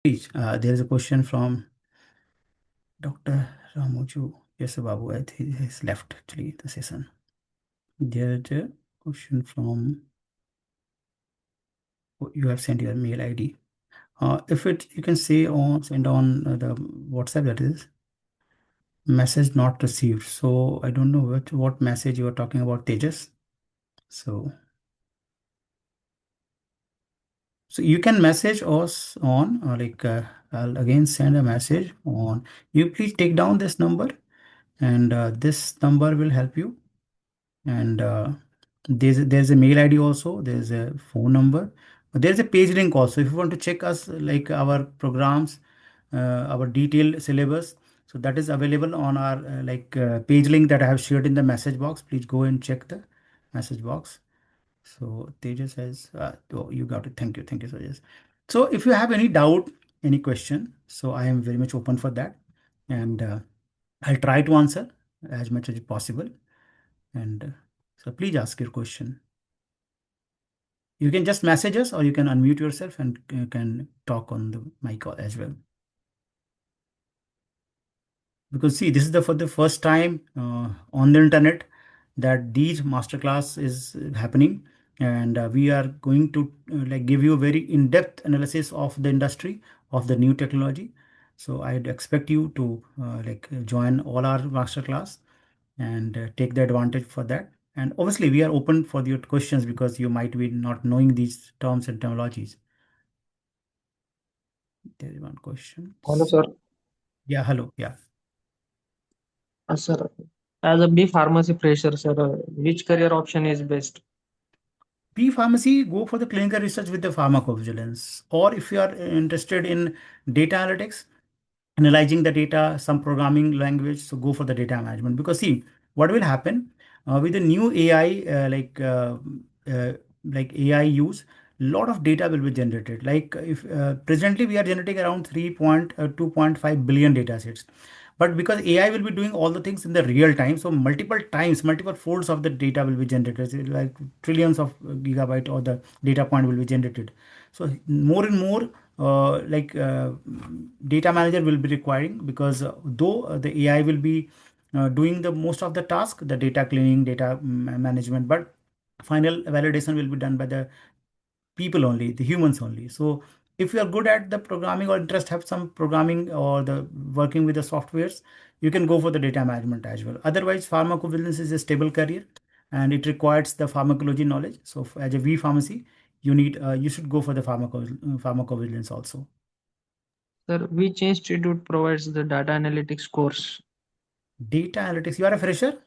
Please, there is a question from Dr. Ramoju. Yes, Babu, I think he has left actually the session. There is a question from you have sent your mail ID. If it you can say on send on the WhatsApp, that is message not received. So I don't know what message you are talking about, Tejas. So you can message us on I'll again send a message on. You please take down this number, and this number will help you. And there's a mail ID also. There's a phone number. There's a page link also. If you want to check us like our programs, our detailed syllabus, so that is available on our page link that I have shared in the message box. Please go and check the message box. So Tejas says, oh, you got it. Thank you, Tejas. So if you have any doubt, any question, so I am very much open for that, and I'll try to answer as much as possible. And so please ask your question. You can just message us, or you can unmute yourself and can talk on the mic as well. Because see, this is the for the first time on the internet that these masterclass is happening, and we are going to like give you a very in-depth analysis of the industry of the new technology. So I'd expect you to join all our masterclass and take the advantage for that. And obviously, we are open for your questions because you might be not knowing these terms and terminologies. There is one question. Hello, sir. Yeah, hello. Yeah. Sir, as a B pharmacy fresher, sir, which career option is best? B pharmacy, go for the clinical research with the pharmacovigilance. Or if you are interested in data analytics, analyzing the data, some programming language, so go for the data management. Because see, what will happen with the new AI, like AI use, lot of data will be generated. Like if presently we are generating around 2.5 billion data sets. But because AI will be doing all the things in the real time, so multiple times, multiple folds of the data will be generated, so like trillions of gigabyte or the data point will be generated. So more and more data manager will be requiring, because though the AI will be doing the most of the task, the data cleaning, data management, but final validation will be done by the people only, the humans only. So if you are good at the programming or interest have some programming or the working with the softwares, you can go for the data management as well. Otherwise, pharmacovigilance is a stable career and it requires the pharmacology knowledge. So as a V pharmacy, you should go for the pharmacovigilance also. Sir, which institute provides the data analytics course? Data analytics, you are a fresher,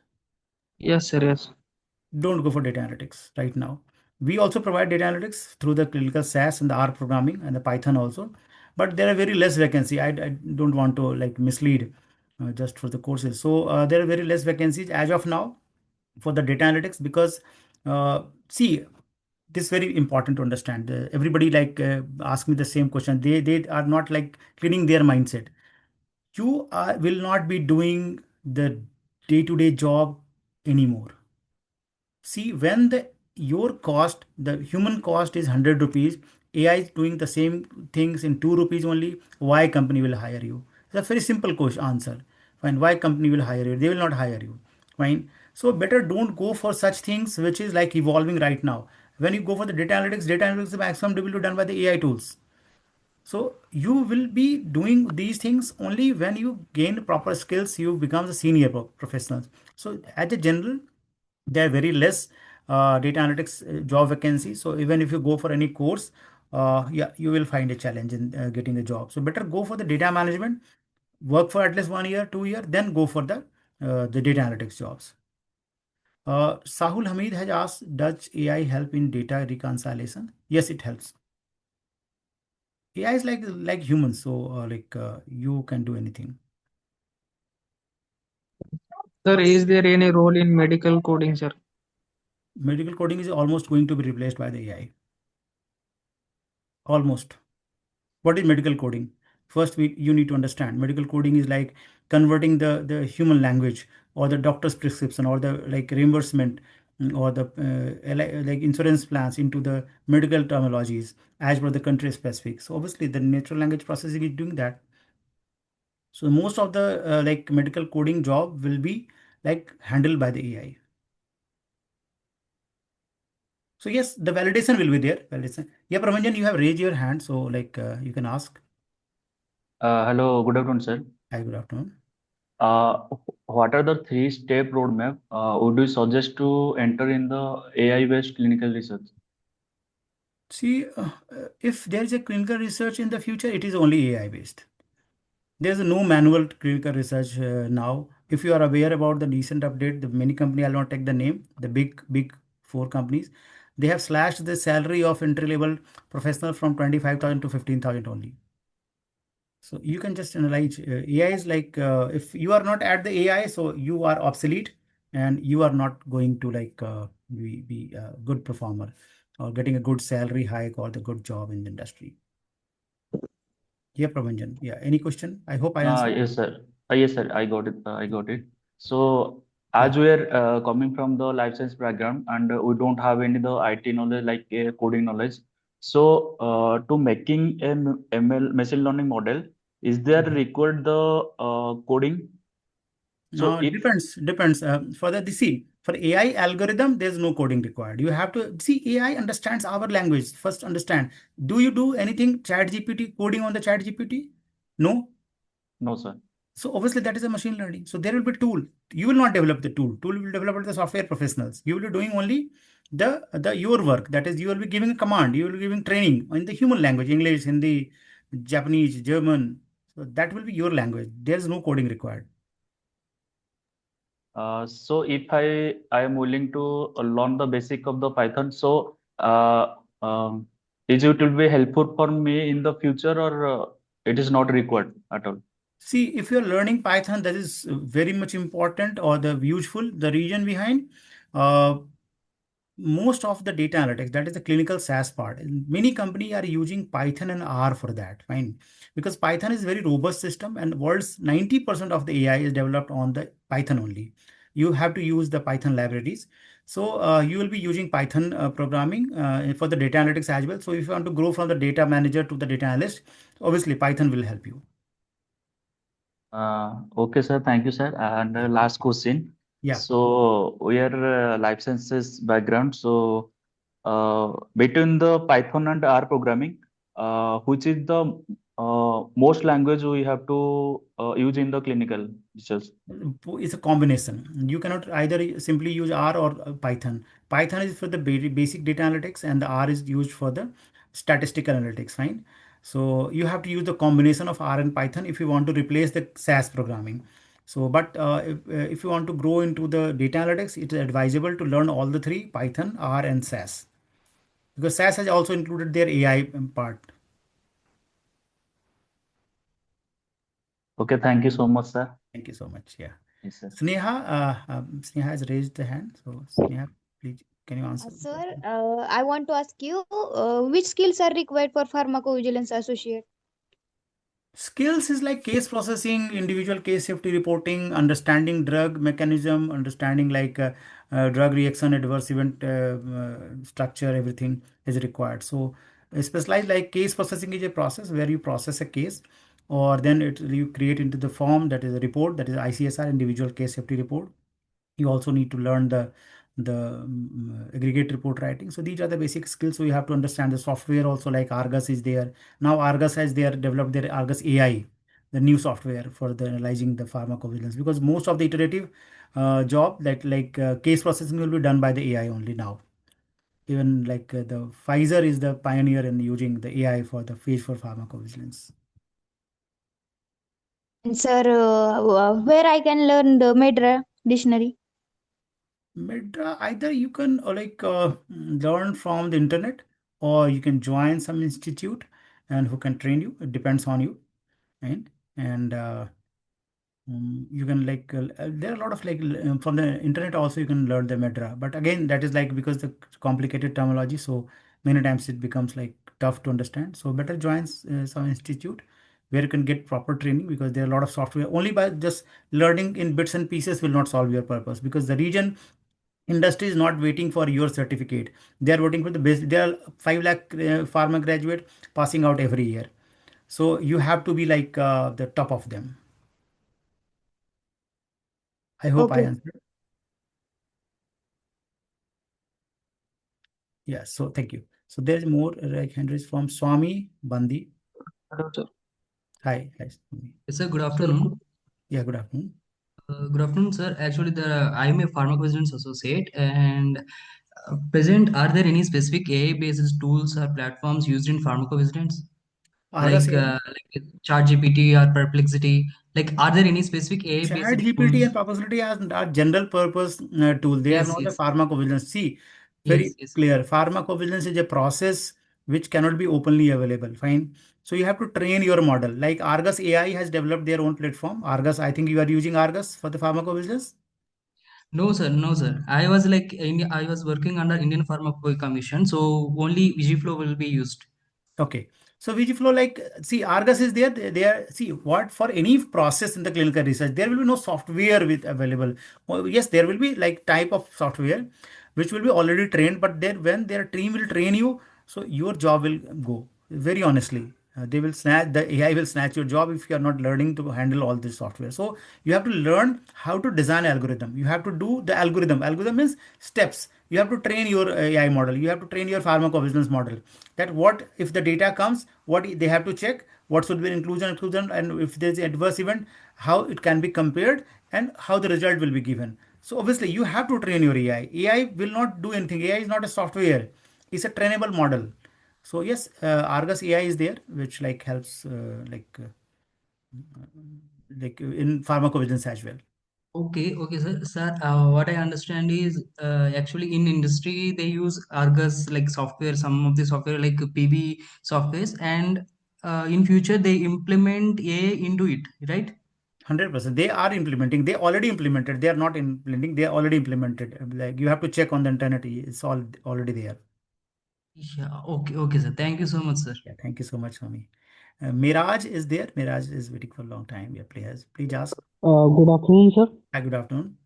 Yes, sir, yes. don't go for data analytics right now. We also provide data analytics through the clinical SAS and the R programming and the Python also, but there are very less vacancy. I don't want to like mislead just for the courses. So there are very less vacancies as of now for the data analytics, because see, this is very important to understand. Everybody ask me the same question. They are not like cleaning their mindset. You will not be doing the day-to-day job anymore. See, when the your cost, the human cost is 100 rupees, AI is doing the same things in 2 rupees only, why company will hire you? It's a very simple question answer. Fine, why company will hire you? They will not hire you. Fine. So better don't go for such things which is like evolving right now. When you go for the data analytics, the maximum will be done by the AI tools. So you will be doing these things only when you gain proper skills, you become the senior professionals. So at a general, there are very less data analytics job vacancies. So even if you go for any course, yeah, you will find a challenge in getting a job. So better go for the data management, work for at least 1 year, 2 year, then go for the data analytics jobs. Sahul Hamid has asked, does AI help in data reconciliation? Yes, it helps. AI is like humans, so you can do anything. Sir, is there any role in medical coding, sir? Medical coding is almost going to be replaced by the AI. Almost. What is medical coding? First, you need to understand medical coding is like converting the human language or the doctor's prescription or the like reimbursement. or the like insurance plans into the medical terminologies as per the country specific. So obviously the natural language processing is doing that. So most of the like medical coding job will be like handled by the AI. So yes, the validation will be there. Validation. Yeah, Pramanjan, you have raised your hand, so like you can ask. Hello, good afternoon, sir. Hi, good afternoon. Uh, what are the three-step roadmap would you suggest to enter in the AI-based clinical research? See, if there is a clinical research in the future, it is only AI based. There's no manual clinical research now. If you are aware about the recent update, the many company, I'll not take the name, the big four companies, they have slashed the salary of entry level professional from 25,000 to 15,000 only. So you can just analyze AI is like if you are not at the AI, so you are obsolete and you are not going to like be a good performer or getting a good salary hike or the good job in the industry. Yeah, Prabhanjan. Yeah. Any question? I hope I answered. Yes, sir. Yes, sir. I got it. I got it. So, Yeah. as we are coming from the life science background and we don't have any the IT knowledge like coding knowledge. So, to making a ML machine learning model, is there Mhm. required the coding? So, Now if depends. For the see for AI algorithm, there's no coding required. You have to see AI understands our language. First, understand. Do you do anything Chat GPT coding on the Chat GPT? No. no, sir. So obviously that is a machine learning. So there will be tool. You will not develop the tool. Tool will develop the software professionals. You will be doing only the your work. That is, you will be giving a command. You will be giving training in the human language, English, Hindi, Japanese, German. So that will be your language. There is no coding required. So if I am willing to learn the basic of the Python, so is it will be helpful for me in the future or it is not required at all? See, if you're learning Python, that is very much important or the useful. The reason behind. Uh, Most of the data analytics, that is the clinical SaaS part, and many companies are using Python and R for that. Fine, because Python is very robust system, and world's 90% of the AI is developed on the Python only. You have to use the Python libraries. So you will be using Python programming for the data analytics as well. So if you want to grow from the data manager to the data analyst, obviously Python will help you. Okay, sir. Thank you, sir. And Yeah. last question. Yeah. So we are life sciences background. So between the Python and R programming, which is the most language we have to use in the clinical research? It's a combination. You cannot either simply use R or Python. Python is for the basic data analytics, and the R is used for the statistical analytics. Fine. So you have to use the combination of R and Python if you want to replace the SAS programming. So, but if you want to grow into the data analytics, it is advisable to learn all the three: Python, R, and SAS, because SAS has also included their AI part. Okay, thank you so much, sir. Thank you so much. Yeah. Yes, sir. Sneha has raised the hand. So Sneha, please, can you answer the Sir, question? I want to ask you which skills are required for pharmacovigilance associate? Skills is like case processing, individual case safety reporting, understanding drug mechanism, understanding like drug reaction, adverse event structure, everything is required. So, specialized like case processing is a process where you process a case, or then you create into the form that is a report, that is ICSR, individual case safety report. You also need to learn the aggregate report writing. So these are the basic skills. So you have to understand the software also, like Argus is there now. Argus has their developed their Argus AI, the new software for the analyzing the pharmacovigilance, because most of the iterative job like case processing will be done by the AI only now. Even like the Pfizer is the pioneer in using the AI for the phase for pharmacovigilance. And sir, where I can learn the Medra dictionary? Medra, either you can learn from the internet, or you can join some institute and who can train you. It depends on you, right? And you can there are a lot of from the internet also you can learn the Medra. But again, that is like because the complicated terminology, so many times it becomes like tough to understand. So better join some institute where you can get proper training, because there are a lot of software. Only by just learning in bits and pieces will not solve your purpose, because the region Industry is not waiting for your certificate. They are waiting for the best. There are 5 lakh pharma graduate passing out every year. So you have to be like the top of them. I hope I Okay. answered. Yeah. So thank you. So there's more like hand raised from Swami Bandi. Hello, sir. Hi. Hi. Swami. Yes, sir. Good Sir, afternoon. Yeah. Good afternoon. Good afternoon, sir. Actually, I am a pharmacovigilance associate, and present, are there any specific AI-based tools or platforms used in pharmacovigilance, Argus AI. like ChatGPT or Perplexity? Like, are there any specific Chat AI-based GPT and tools? Perplexity are general purpose tool. They are Yes, not a yes, pharmacovigilance. See, very yes, yes. clear. Pharmacovigilance is a process which cannot be openly available. Fine. So you have to train your model. Like Argus AI has developed their own platform. Argus, I think you are using Argus for the pharmacovigilance. No, sir. No, sir. I was working under Indian Pharmacopoeia Commission, so only Vigiflow will be used. Okay. So VGFlow, like, see, Argus is there. They are, see, what for any process in the clinical research, there will be no software with available. Well, yes, there will be like type of software which will be already trained, but there when their team will train you, so your job will go. Very honestly, they will snatch the AI will snatch your job if you are not learning to handle all this software. So you have to learn how to design algorithm. You have to do the algorithm. Algorithm means steps. You have to train your AI model. You have to train your pharmacovigilance model. That what if the data comes, what they have to check, what should be inclusion, exclusion, and if there's adverse event, how it can be compared, and how the result will be given. So obviously you have to train your AI. AI will not do anything. AI is not a software. It's a trainable model. So yes, Argus AI is there, which like helps like in pharmacovigilance as well. Okay, okay, sir. Sir, what I understand is actually in industry they use Argus like software, some of the software like PB softwares, and in future they implement AI into it, right? 100%. They are implementing. They already implemented. They are not implementing. They are already implemented. Like you have to check on the internet. It's all already there. Yeah. Okay, okay, sir. Thank you so much, sir. Yeah. Thank you so much, Swami. Miraj is there. Miraj is waiting for a long time. Yeah. Please ask. Good afternoon, sir. Hi. Good afternoon.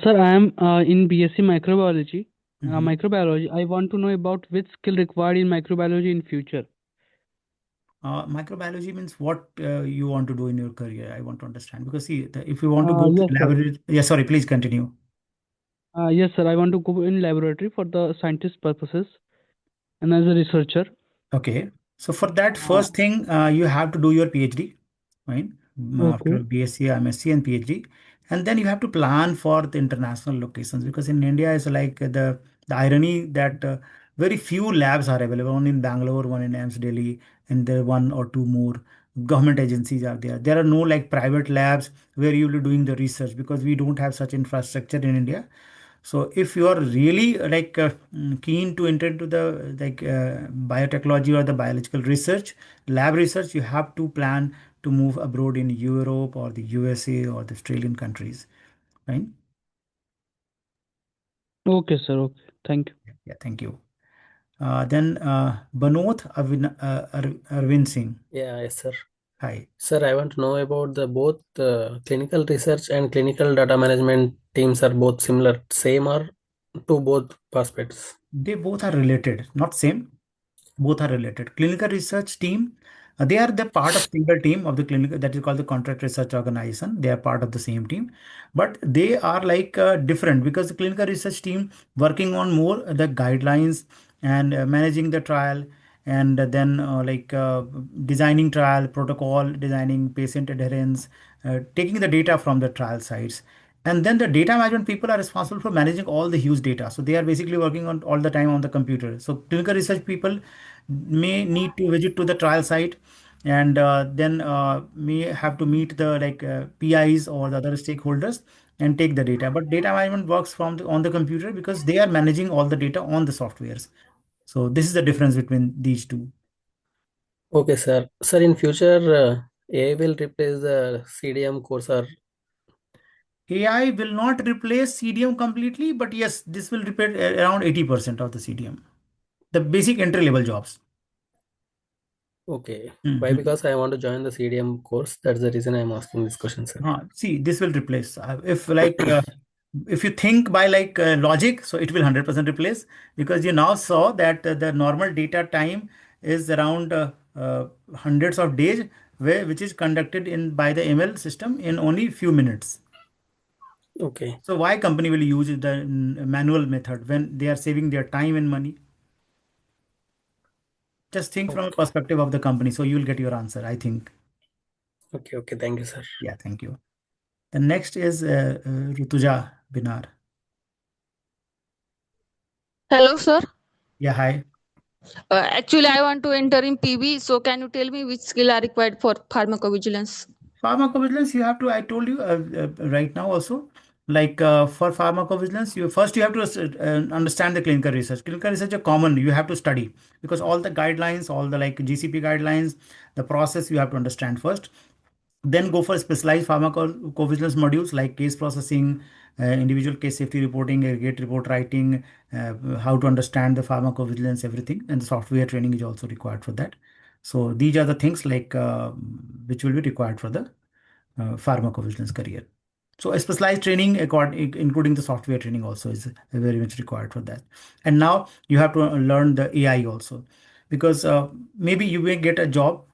Sir, I am in BSc Microbiology. Mhm. Microbiology. I want to know about which skill required in microbiology in future. Microbiology means what you want to do in your career. I want to understand because see, if you want to go to Yes, sir. laboratory, yeah. Sorry. Please continue. Yes, sir. I want to go in laboratory for the scientist purposes and as a researcher. Okay. So for that, Uh, first thing, you have to do your PhD, right? After okay. BSc, MSc, and PhD, and then you have to plan for the international locations because in India it's like the irony that very few labs are available. One in Bangalore, one in AIMS Delhi, and there one or two more government agencies are there. There are no like private labs where you'll be doing the research because we don't have such infrastructure in India. So if you are really keen to enter into the biotechnology or the biological research, lab research, you have to plan to move abroad in Europe or the USA or the Australian countries, right? Okay, sir. Okay. Thank you. Yeah, thank you. Then Banot Arvind Singh. Yeah, yes, sir. Hi. Sir, I want to know about the both clinical research and clinical data management teams are both similar, same or to both aspects. They both are related, not same. Both are related. Clinical research team, they are the part of single team of the clinical that is called the contract research organization. They are part of the same team, but they are like different because the clinical research team working on more the guidelines and managing the trial and then designing trial protocol, designing patient adherence, taking the data from the trial sites. And then the data management people are responsible for managing all the huge data. So they are basically working on all the time on the computer. So clinical research people may need to visit to the trial site and then may have to meet the PIs or the other stakeholders and take the data. But data management works from on the computer because they are managing all the data on the softwares. So this is the difference between these two. Okay, sir. Sir, in future, AI will replace the CDM course or AI will not replace CDM completely, but yes, this will replace around 80% of the CDM, the basic entry level jobs. okay. Why? Mhm. Because I want to join the CDM course. That's the reason I'm asking this question, sir. See, this will replace if If you think by like logic, so it will 100% replace, because you now saw that the normal data time is around hundreds of days, which is conducted in by the ML system in only few minutes. Okay. So why company will use the manual method when they are saving their time and money? Just think from a Okay. perspective of the company, so you will get your answer, I think. Okay. Okay. Thank you, sir. Yeah, thank you. The next is Rutuja Binar. Hello, sir. Yeah, hi. Actually, I want to enter in PB. So, can you tell me which skill are required for pharmacovigilance? Pharmacovigilance, you have to, I told you right now also, like for pharmacovigilance, you have to understand the clinical research. Clinical research are common, you have to study, because all the guidelines, all the like GCP guidelines, the process you have to understand first. Then go for specialized pharmacovigilance modules like case processing, individual case safety reporting, aggregate report writing, how to understand the pharmacovigilance, everything. And the software training is also required for that. So these are the things like which will be required for the pharmacovigilance career. So a specialized training, including the software training, also is very much required for that. And now you have to learn the AI also, because maybe you may get a job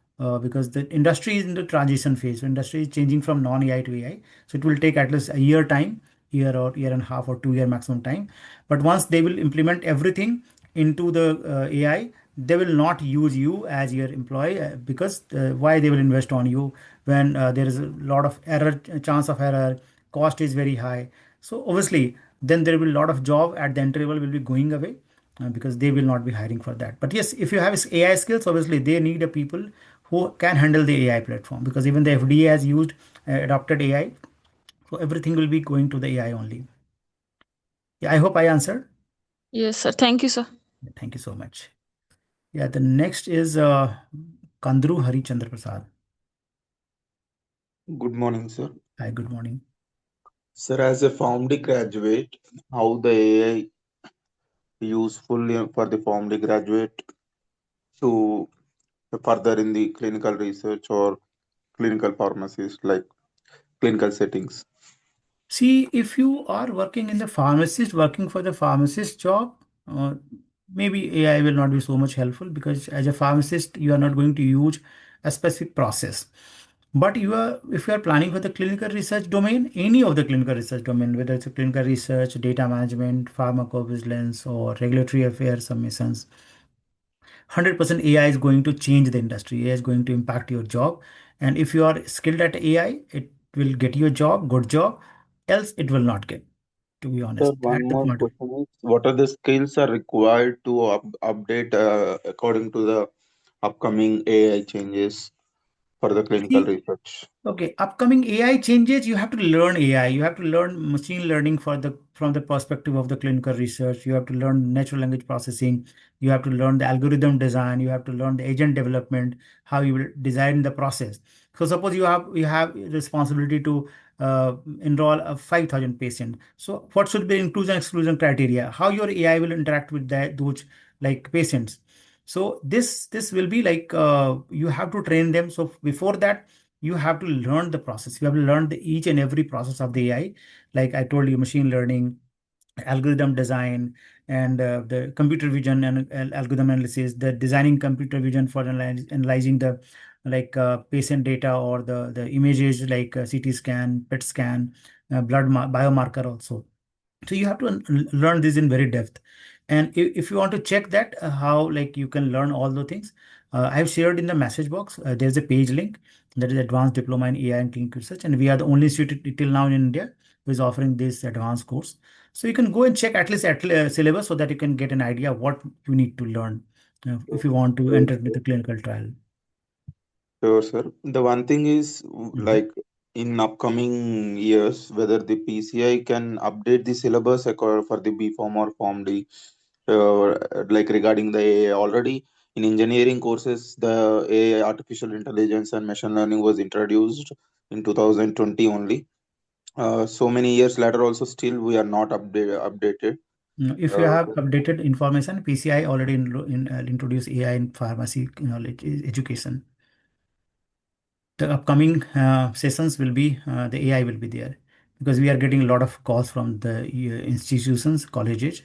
because the industry is in the transition phase. So industry is changing from non-AI to AI. So it will take at least a year time, year or year and a half or 2 year maximum time. But once they will implement everything into the AI, they will not use you as your employee, because why they will invest on you when there is a lot of error, chance of error, cost is very high. So obviously then there will be a lot of job at the entry level will be going away, because they will not be hiring for that. But yes, if you have AI skills, obviously they need a people who can handle the AI platform, because even the FDA has used adopted AI, so everything will be going to the AI only. Yeah, I hope I answered. Yes, sir. Thank you, sir. Thank you so much. Yeah, the next is Kandru Harichandra Prasad. Good morning, sir. Hi, good morning. Sir, as a PharmD graduate, how the AI useful for the PharmD graduate to further in the clinical research or clinical pharmacist, like clinical settings? See, if you are working in the pharmacist, working for the pharmacist job, uh, maybe AI will not be so much helpful, because as a pharmacist, you are not going to use a specific process. But if you are planning for the clinical research domain, any of the clinical research domain, whether it's a clinical research, data management, pharmacovigilance, or regulatory affairs submissions, 100% AI is going to change the industry. AI is going to impact your job. And if you are skilled at AI, it will get you a job, good job. Else, it will not get, to be Sir, honest. At one the more point. question is, what are the skills are required to update according to the upcoming AI changes for the clinical See, research? okay, upcoming AI changes, you have to learn AI. You have to learn machine learning for the from the perspective of the clinical research. You have to learn natural language processing. You have to learn the algorithm design. You have to learn the agent development, how you will design the process. So suppose you have responsibility to enroll a 5,000 patient. So what should be inclusion exclusion criteria? How your AI will interact with those like patients. So this will be like you have to train them. So before that you have to learn the process. You have to learn each and every process of the AI. Like I told you, machine learning, algorithm design, and the computer vision and algorithm analysis, the designing computer vision for analyzing the like patient data or the images like CT scan, PET scan, biomarker also. So you have to learn this in very depth. And if you want to check that how like you can learn all the things, I've shared in the message box. There's a page link that is advanced diploma in AI and clinical research, and we are the only institute till now in India who is offering this advanced course. So you can go and check at least at syllabus, so that you can get an idea of what you need to learn if you want to Sure, enter with sure. the clinical trial. Sure, sir. The one thing is, Mhm. like in upcoming years, whether the PCI can update the syllabus for the B Form or Form D, like regarding the AI. Already in engineering courses, the AI, artificial intelligence and machine learning was introduced in 2020 only. So many years later, also still we are not updated. If you Uh, have updated information, PCI already introduced AI in pharmacy knowledge education. The upcoming sessions will be the AI will be there. because we are getting a lot of calls from the institutions, colleges,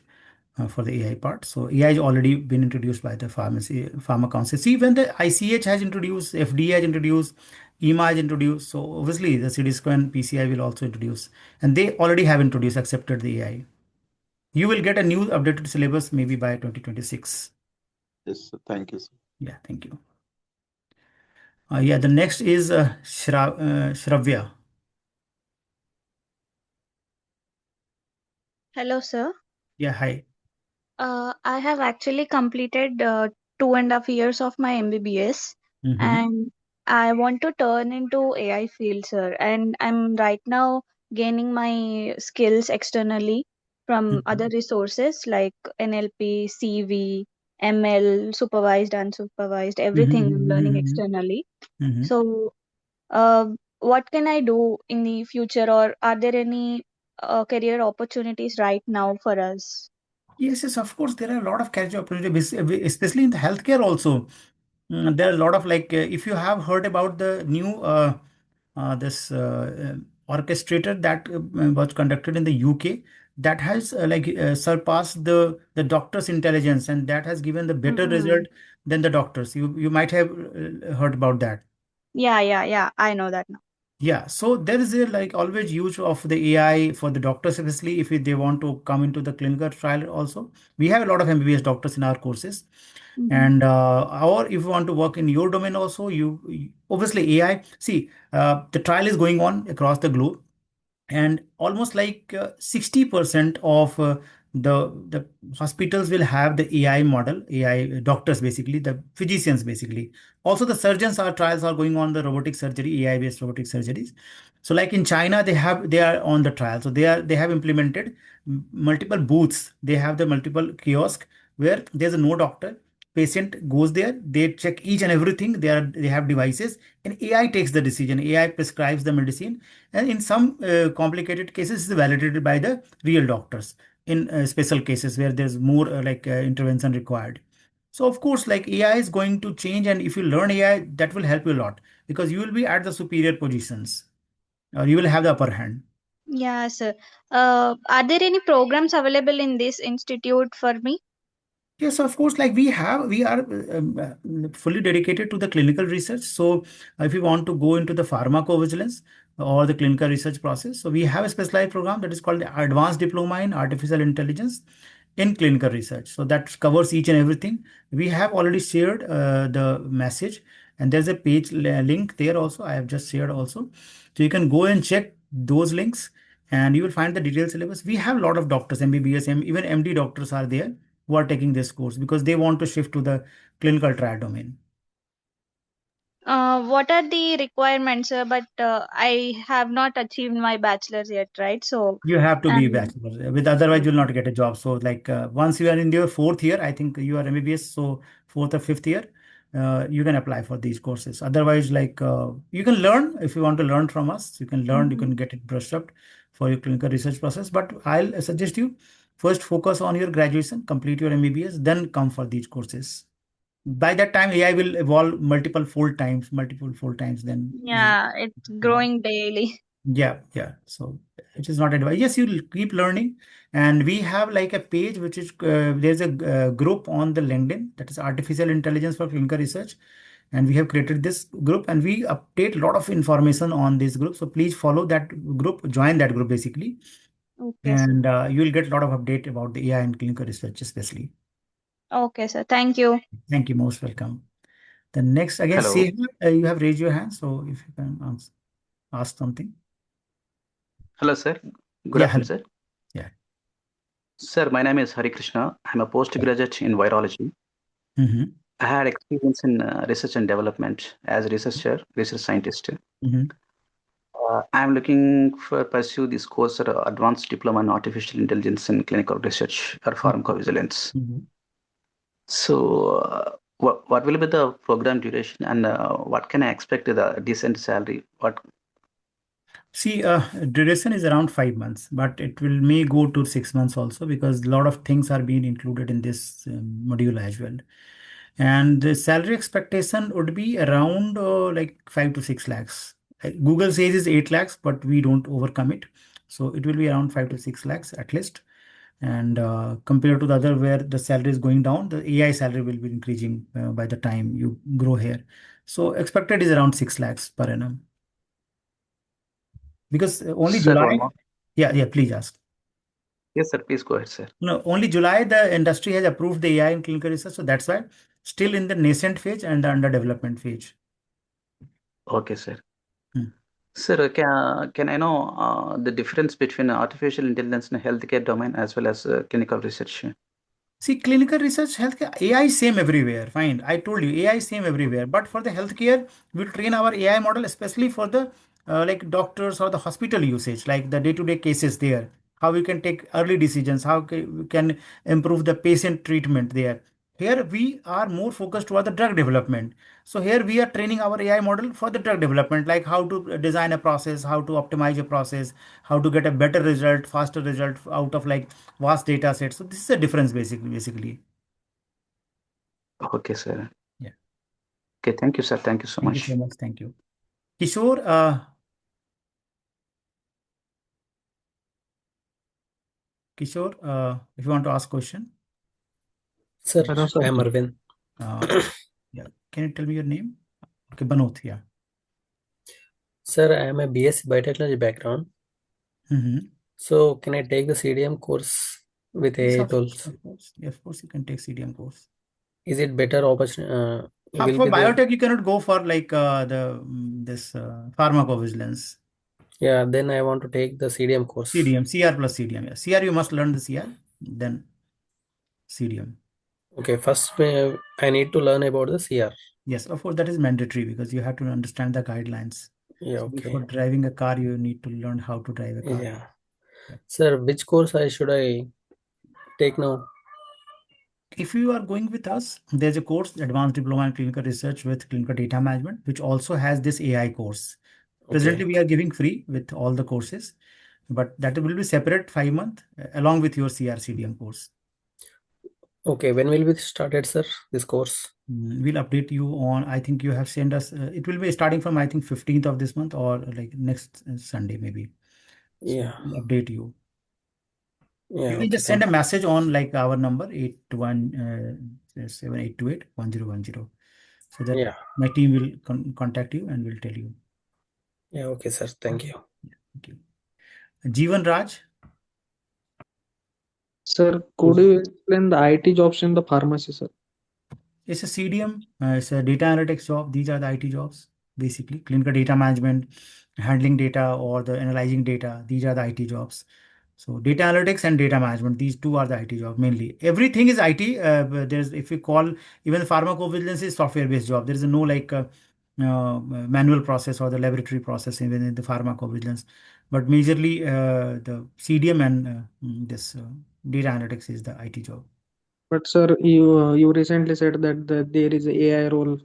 for the AI part. So AI has already been introduced by the pharma council. See, when the ICH has introduced, FDA has introduced, EMA has introduced, so obviously the CDSCO and PCI will also introduce, and they already have introduced, accepted the AI. You will get a new updated syllabus maybe by 2026. Yes, sir. Thank you, sir. Yeah, thank you. Yeah, the next is Shravya. Hello, sir. Yeah, hi. I have actually completed 2.5 years of my MBBS, Mm-hmm. and I want to turn into AI field, sir. And I'm right now gaining my skills externally from Mm-hmm. other resources like NLP, CV, ML, supervised, unsupervised, everything I'm learning Mm-hmm. externally. Mm-hmm. So, uh, what can I do in the future, or are there any career opportunities right now for us? Yes, yes, of course, there are a lot of career opportunities, especially in the healthcare also. There are a lot of if you have heard about the new this orchestrator that was conducted in the UK, that has surpassed the doctor's intelligence, and that has given the better Mm-hmm. result than the doctors. You might have heard about that. Yeah. I know that now. Yeah, so there is a always use of the AI for the doctors, especially if they want to come into the clinical trial also. We have a lot of MBBS doctors in our courses. Mm-hmm. And or if you want to work in your domain also, obviously AI, see, the trial is going on across the globe, and almost 60% of the hospitals will have the AI model, AI doctors, basically the physicians, basically. Also the surgeons, are trials are going on the robotic surgery, AI based robotic surgeries. So like in China, they are on the trial, so they have implemented multiple booths. They have the multiple kiosk where there's no doctor. Patient goes there, they check each and everything. They have devices, and AI takes the decision. AI prescribes the medicine, and in some complicated cases, it's validated by the real doctors. In special cases where there's more intervention required. So of course, like AI is going to change, and if you learn AI, that will help you a lot because you will be at the superior positions, or you will have the upper hand. Yeah, sir. Are there any programs available in this institute for me? Yes, of course. Like we are fully dedicated to the clinical research. So if you want to go into the pharmacovigilance or the clinical research process, so we have a specialized program that is called the Advanced Diploma in Artificial Intelligence in Clinical Research. So that covers each and everything. We have already shared the message, and there's a page link there also. I have just shared also. So you can go and check those links, and you will find the detailed syllabus. We have a lot of doctors, MBBS, even MD doctors are there who are taking this course because they want to shift to the clinical trial domain. What are the requirements, sir? But I have not achieved my bachelor's yet, right? So, You have to be um, bachelor, with otherwise you'll not get a job. So once you are in your fourth year, I think you are MBBS, so fourth or fifth year, you can apply for these courses. Otherwise, you can learn if you want to learn from us. You can learn, you mhm. can get it brushed up for your clinical research process. But I'll suggest you first focus on your graduation, complete your MBBS, then come for these courses. By that time, AI will evolve multiple fold times. Then Yeah, it's growing daily. yeah, yeah. So it is not advice. Yes, you'll keep learning. And we have like a page which is there's a group on the LinkedIn that is Artificial Intelligence for Clinical Research. And we have created this group, and we update a lot of information on this group. So please follow that group, join that group basically. Okay, sir. And you'll get a lot of update about the AI and clinical research, especially. Okay, sir. Thank you. Thank you. Most welcome. The next, again, Hello. Sehar, you have raised your hand. So if you can ask something. Hello, sir. Good Yeah, afternoon, hello. sir. Yeah. Sir, my name is Hari Krishna. I'm a postgraduate in virology. Mm-hmm. I had experience in research and development as a researcher, research scientist. Mm-hmm. I'm looking for pursue this course at Advanced Diploma in Artificial Intelligence in Clinical Research or Pharmacovigilance. Mm-hmm. So, what will be the program duration, and what can I expect the decent salary? What? See, duration is around 5 months, but it will may go to 6 months also because a lot of things are being included in this module as well. And the salary expectation would be around 5 to 6 lakhs. Google says is 8 lakhs, but we don't overcome it. So it will be around 5 to 6 lakhs at least. And compared to the other where the salary is going down, the AI salary will be increasing by the time you grow here. So expected is around 6 lakhs per annum. Because only Sir, one July, more. yeah, please ask. Yes, sir. Please go ahead, sir. No, only July the industry has approved the AI in clinical research, so that's why still in the nascent phase and the under development phase. Okay, sir. Hmm. Sir, can I know the difference between artificial intelligence in healthcare domain as well as clinical research? See, clinical research, healthcare, AI is same everywhere. Fine, I told you AI is same everywhere. But for the healthcare, we'll train our AI model, especially for the like doctors or the hospital usage, like the day-to-day cases there. How we can take early decisions, how we can improve the patient treatment there. Here we are more focused toward the drug development. So here we are training our AI model for the drug development, like how to design a process, how to optimize a process, how to get a better result, faster result out of like vast data sets. So this is a difference basically. Okay, sir. Yeah. Okay, thank you, sir. Thank you so Thank you so much. much. Thank you. Kishore, if you want to ask question. Sir, Hello, sir. I am Arvind. Yeah. Can you tell me your name? Okay, Banoth, yeah. Sir, I am a BSc Biotechnology background. Mm-hmm. So can I take the CDM course with Yes, AI tools? of course. Yeah, of course you can take CDM course. Is it better opportunity? Will For be there? biotech, you cannot go for like this pharmacovigilance. Yeah, then I want to take the CDM course. CDM, CR plus CDM. Yeah. CR you must learn the CR, then CDM. Okay, first I need to learn about the CR. Yes, of course that is mandatory because you have to understand the guidelines. Yeah, So okay. before driving a car, you need to learn how to drive a car. Yeah. Yeah. Sir, which course should I take now? If you are going with us, there's a course, Advanced Diploma in Clinical Research with Clinical Data Management, which also has this AI course. Presently, Okay. we are giving free with all the courses, but that will be separate 5 month along with your CRCDM course. Okay, when will be started, sir, this course? We'll update you on, I think you have sent us, it will be starting from, I think, 15th of this month or like next Sunday, maybe. So Yeah. we'll update you. Yeah, You can okay, just send thank a you. message on like our number 8178281010. So that Yeah. my team will contact you and will tell you. Yeah, okay, sir. Thank you. Yeah, thank you. Jeevan Raj. Sir, could you explain the IT jobs in the pharmacy, sir? It's a CDM, it's a data analytics job. These are the IT jobs, basically. Clinical data management, handling data or the analyzing data. These are the IT jobs. So data analytics and data management, these two are the IT job mainly. Everything is IT. But there's, if you call, even pharmacovigilance is software-based job. There is no like manual process or the laboratory process even in the pharmacovigilance. But majorly the CDM and this data analytics is the IT job. But sir, you recently said that there is a AI role.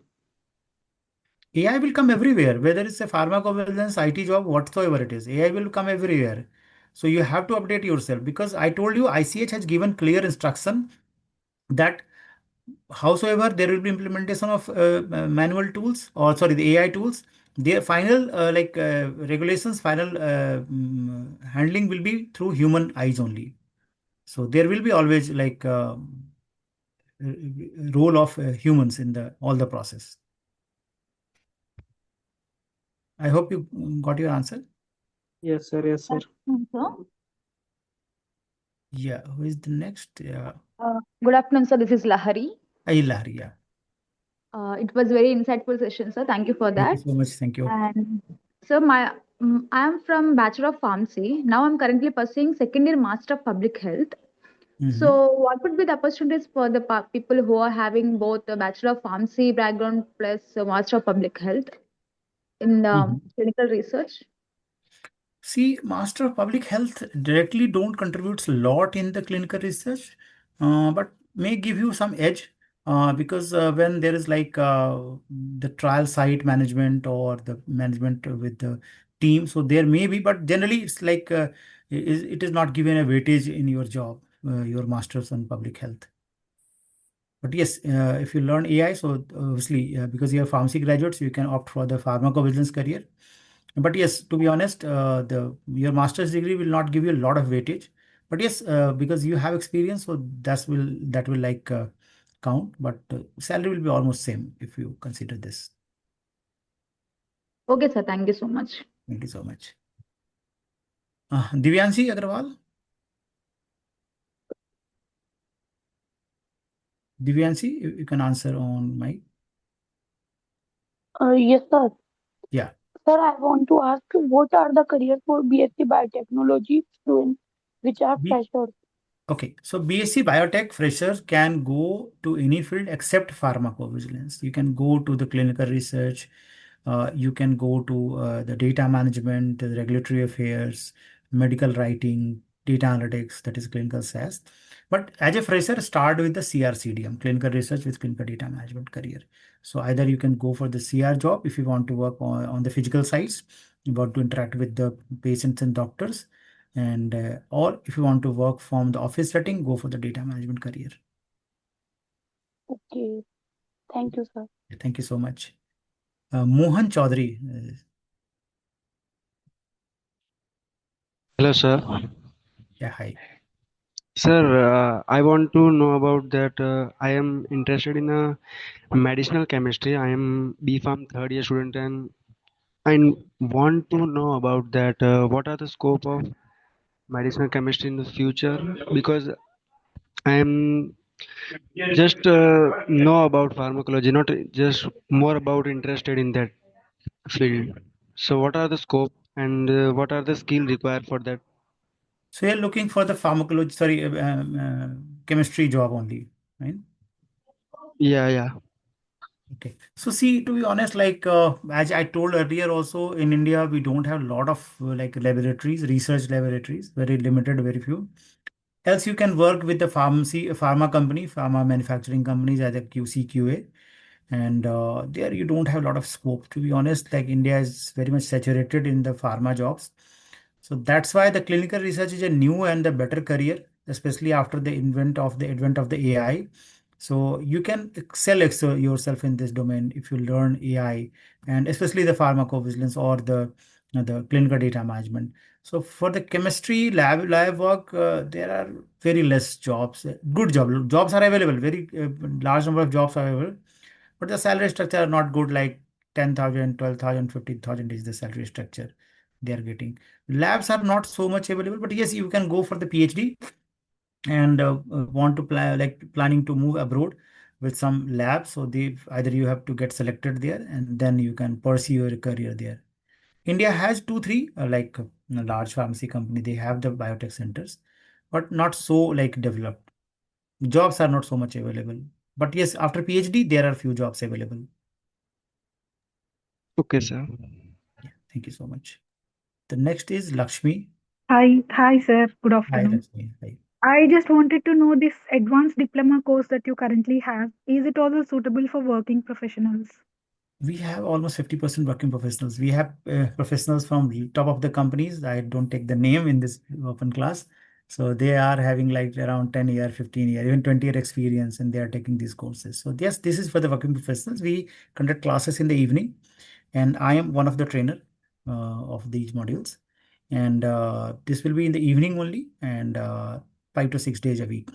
AI will come everywhere, whether it's a pharmacovigilance, IT job, whatsoever it is. AI will come everywhere. So you have to update yourself because I told you ICH has given clear instruction that howsoever there will be implementation of manual tools or sorry the AI tools, their final regulations, final handling will be through human eyes only. So there will be always like role of humans in the all the process. I hope you got your answer. Yes, sir. Yes, sir. So, Yeah, who is the next? Yeah, good afternoon, sir. This is Lahari. Lahari. Yeah, It was very insightful session, sir. Thank you for thank you that. so much. Thank you. And so I am from Bachelor of Pharmacy. Now I'm currently pursuing second year Master of Public Health. Mm-hmm. So what would be the opportunities for the people who are having both a Bachelor of Pharmacy background plus a Master of Public Health in Mm-hmm. clinical research? See, Master of Public Health directly don't contributes a lot in the clinical research, but may give you some edge because when there is like the trial site management or the management with the team, so there may be, but generally it's like it is not given a weightage in your job, your Masters on Public Health. But yes, if you learn AI, so obviously because you are pharmacy graduates, you can opt for the pharmacovigilance career. But yes, to be honest, your master's degree will not give you a lot of weightage. But yes, because you have experience, so that will like count. But salary will be almost same if you consider this. Okay, sir. Thank you so much. Thank you so much. Divyanshi Agrawal. Divyanshi, you can answer on my. Yes, sir. Yeah. Sir, I want to ask what are the careers for BSc Biotechnology students which are B freshers? Okay, so BSc Biotech freshers can go to any field except pharmacovigilance. You can go to the clinical research, you can go to the data management, the regulatory affairs, medical writing, data analytics, that is clinical SAS. But as a fresher, start with the CRCDM, clinical research with clinical data management career. So either you can go for the CR job if you want to work on the physical sides, you want to interact with the patients and doctors, and or if you want to work from the office setting, go for the data management career. Okay, thank you, sir. Thank you so much. Mohan Chaudhary. Hello, sir. Yeah, hi. Sir, I want to know about that. I am interested in medicinal chemistry. I am B Farm third year student, and I want to know about that. What are the scope of medicinal chemistry in the future? Because I am just know about pharmacology, not just more about interested in that field. So, what are the scope and what are the skill required for that? So you're looking for the pharmacology, sorry, chemistry job only, right? Yeah, yeah. Okay. So see, to be honest, like as I told earlier, also in India we don't have a lot of like laboratories, research laboratories, very limited, very few. Else you can work with the pharma company, pharma manufacturing companies as a QC, QA, and there you don't have a lot of scope. To be honest, like India is very much saturated in the pharma jobs. So that's why the clinical research is a new and a better career, especially after the advent of the AI. So you can excel yourself in this domain if you learn AI, and especially the pharmacovigilance or the clinical data management. So for the chemistry lab work, there are very less jobs. Good jobs are available. Very large number of jobs are available, but the salary structure are not good. Like 10,000, 12,000, 15,000 is the salary structure they are getting. Labs are not so much available, but yes, you can go for the PhD and want to planning to move abroad with some labs. So they either you have to get selected there and then you can pursue your career there. India has two, three large pharmacy company. They have the biotech centers, but not so like developed. Jobs are not so much available. But yes, after PhD, there are few jobs available. Okay, sir. Yeah, thank you so much. The next is Lakshmi. Hi, sir. Good Hi, afternoon. Lakshmi. Hi. I just wanted to know this advanced diploma course that you currently have. Is it also suitable for working professionals? We have almost 50% working professionals. We have professionals from the top of the companies. I don't take the name in this open class. So they are having like around 10 year, 15 year, even 20-year experience, and they are taking these courses. So yes, this is for the working professionals. We conduct classes in the evening, and I am one of the trainer of these modules. And this will be in the evening only, and 5 to 6 days a week.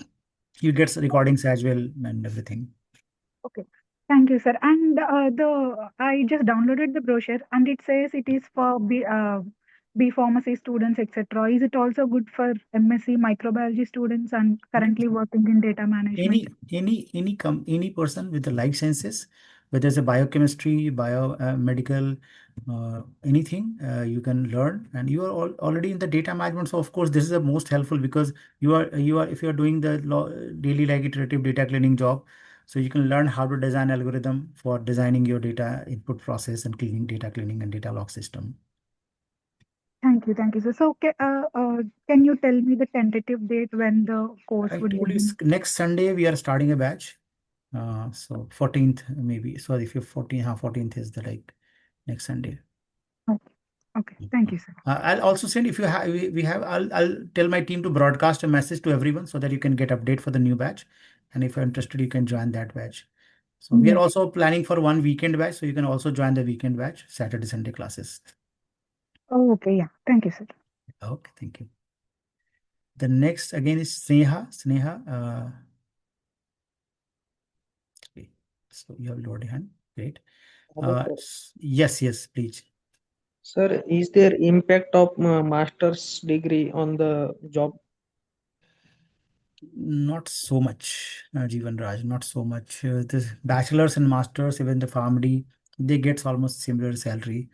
You get recordings as well and everything. Okay. Thank you, sir. And the I just downloaded the brochure and it says it is for B pharmacy students, etc. Is it also good for MSc microbiology students and currently working in data management? Any person with the life sciences, whether it's a biochemistry, biomedical, anything, you can learn, and you are already in the data management. So of course this is the most helpful, because you are if you are doing the daily like iterative data cleaning job, so you can learn how to design algorithm for designing your data input process and data cleaning and data log system. Thank you, sir. So, can you tell me the tentative date when the course I would told you begin? next Sunday we are starting a batch. So 14th maybe. So if you're 14th is the like next Sunday. Okay. Okay. Thank you, sir. I'll also send, if you have, we have, I'll tell my team to broadcast a message to everyone so that you can get update for the new batch. And if you're interested, you can join that batch. So we are Yes. also planning for one weekend batch. So you can also join the weekend batch, Saturday, Sunday classes. Oh, okay, yeah. Thank you, sir. Okay, thank you. The next again is Sneha. Sneha, okay. So you have lowered your hand. Great. Hello, sir. Yes, please. Sir, is there impact of master's degree on the job? Not so much, Jeevan Raj, not so much. The bachelors and masters, even the PharmD, they get almost similar salary.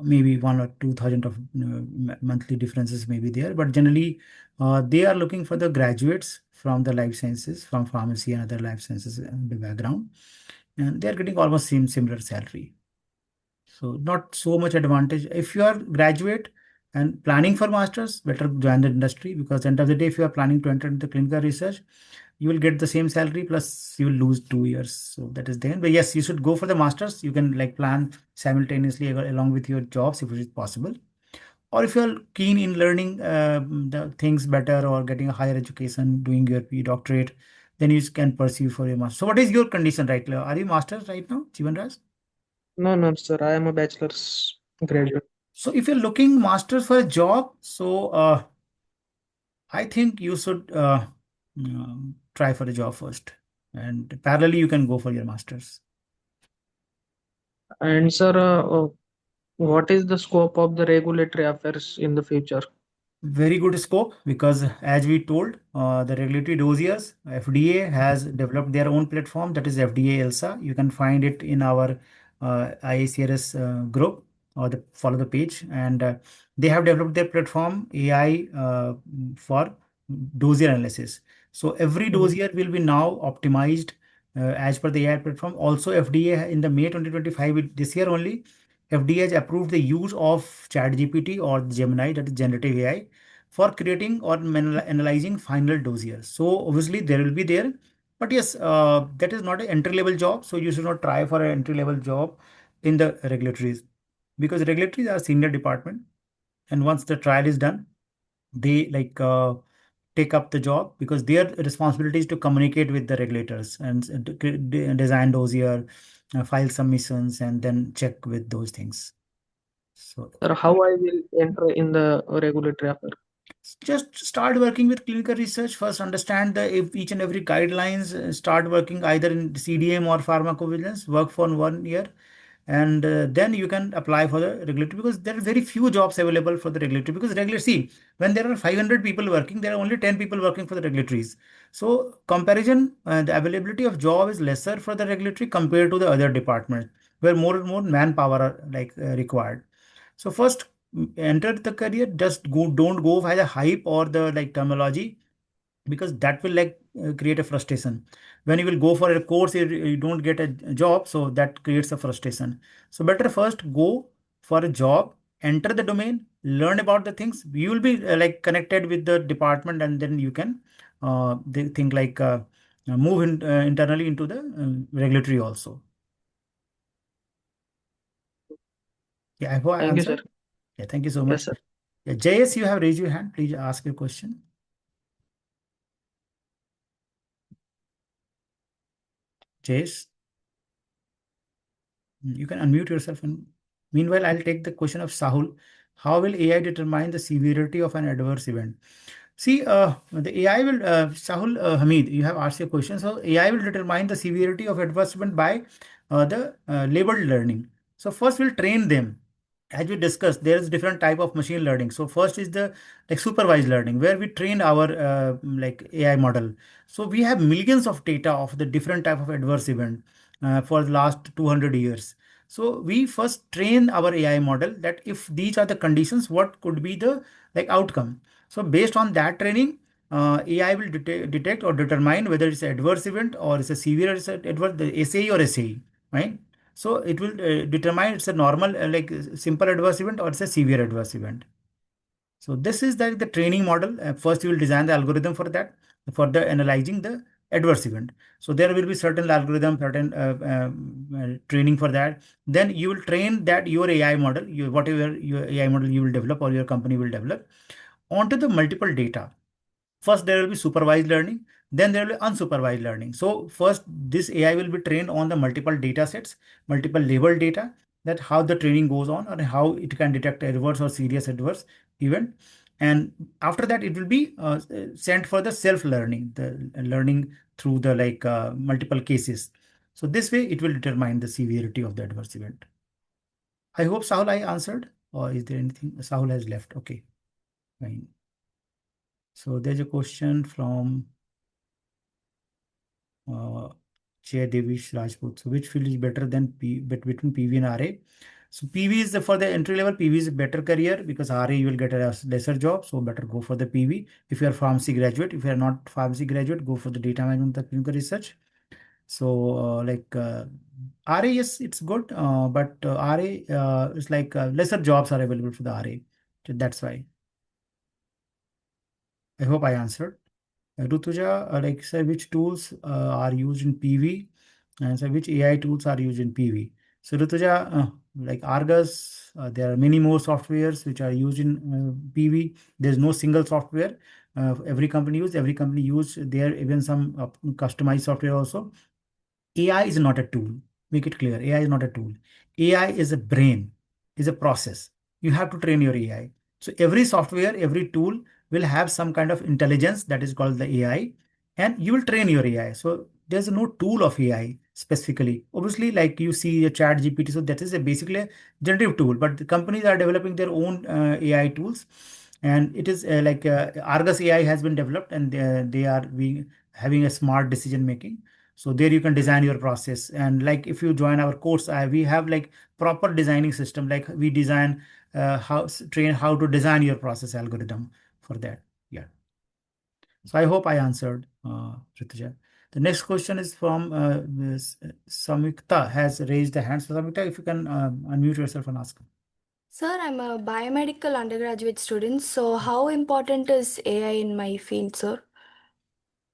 Maybe 1 or 2 thousand of monthly differences may be there, but generally, they are looking for the graduates from the life sciences, from pharmacy and other life sciences in the background, and they are getting almost similar salary. So not so much advantage. If you are graduate and planning for masters, better join the industry, because end of the day, if you are planning to enter into clinical research, you will get the same salary plus you will lose 2 years. So that is there. But yes, you should go for the masters. You can like plan simultaneously along with your jobs if it is possible. Or if you're keen in learning the things better or getting a higher education, doing your doctorate, then you can pursue for your master. So what is your condition right now? Are you masters right now, Jivan Raj? No, no, sir. I am a bachelor's graduate. So if you're looking masters for a job, so I think you should try for a job first, and parallelly you can go for your masters. And sir, what is the scope of the regulatory affairs in the future? Very good scope, because as we told, the regulatory dossiers, FDA has developed their own platform, that is FDA ELSA. You can find it in our IACRS group, or follow the page, and they have developed their platform AI for dossier analysis. So every dossier will be now optimized as per the AI platform. Also, FDA in the May 2025, this year only, FDA has approved the use of ChatGPT or Gemini, that is generative AI, for creating or analyzing final dossiers. So obviously there will be there, but yes, that is not an entry level job. So you should not try for an entry level job in the regulatories, because regulatories are senior department, and once the trial is done, they like take up the job, because their responsibility is to communicate with the regulators and design dossier, file submissions, and then check with those things. So Sir, how I will enter in the regulatory affair? just start working with clinical research first, understand the if each and every guidelines, start working either in CDM or pharmacovigilance, work for 1 year, and then you can apply for the regulatory, because there are very few jobs available for the regulatory. Because regular, see, when there are 500 people working, there are only 10 people working for the regulatories. So comparison, the availability of job is lesser for the regulatory compared to the other departments, where more and more manpower are like required. So first, enter the career, just go, don't go by the hype or the like terminology, because that will like create a frustration. When you will go for a course, you don't get a job, so that creates a frustration. So better first go for a job, enter the domain, learn about the things. You will be like connected with the department, and then you can they think like move internally into the regulatory also. Yeah, I hope I Thank you, sir. answered. Yeah, thank you so Yes, much. sir. Yeah, JS, you have raised your hand. Please ask your question. JS, you can unmute yourself. And meanwhile, I'll take the question of Sahul. How will AI determine the severity of an adverse event? See, the AI will, Sahul Hamid, you have asked your question. So AI will determine the severity of adverse event by the labeled learning. So first we'll train them. As we discussed, there is different type of machine learning. So first is the like supervised learning, where we train our like AI model. So we have millions of data of the different type of adverse event for the last 200 years. So we first train our AI model that if these are the conditions, what could be the like outcome. So based on that training, AI will detect or determine whether it's an adverse event or it's a severe adverse, the SAE or SAE, right? So it will determine it's a normal, like simple adverse event or it's a severe adverse event. So this is the training model. First, you will design the algorithm for that, for the analyzing the adverse event. So there will be certain algorithm, certain training for that. Then you will train that your AI model, whatever your AI model you will develop or your company will develop, onto the multiple data. First, there will be supervised learning, then there will be unsupervised learning. So first, this AI will be trained on the multiple data sets, multiple labeled data. that how the training goes on and how it can detect adverse or serious adverse event. And after that, it will be sent for the self-learning, the learning through the multiple cases. So this way, it will determine the severity of the adverse event. I hope, Sahul, I answered, or is there anything? Sahul has left. Okay, fine. So there's a question from Chair Devish Rajput. So which field is better than between PV and RA? So PV is for the entry level. PV is a better career because RA you will get a lesser job. So better go for the PV. If you are pharmacy graduate, if you are not pharmacy graduate, go for the data management, the clinical research. So RA, yes, it's good, but RA is lesser jobs are available for the RA. So that's why. I hope I answered. Rutuja, sir, which tools are used in PV? And sir, which AI tools are used in PV? So Rutuja, like Argus, there are many more softwares which are used in PV. There's no single software. Every company use. There even some customized software also. AI is not a tool. Make it clear. AI is not a tool. AI is a brain, is a process. You have to train your AI. So every software, every tool will have some kind of intelligence that is called the AI, and you will train your AI. So there's no tool of AI specifically. Obviously, like you see a chat GPT, so that is basically a generative tool, but the companies are developing their own AI tools. And it is Argus AI has been developed, and they are having a smart decision making. So there you can design your process. And like if you join our course, we have like proper designing system. Like we design train how to design your process algorithm for that. Yeah. So I hope I answered, Rituja. The next question is from Ms. Samyukta has raised the hand. So Samyukta, if you can unmute yourself and ask. Sir, I'm a biomedical undergraduate student. So, how important is AI in my field, sir?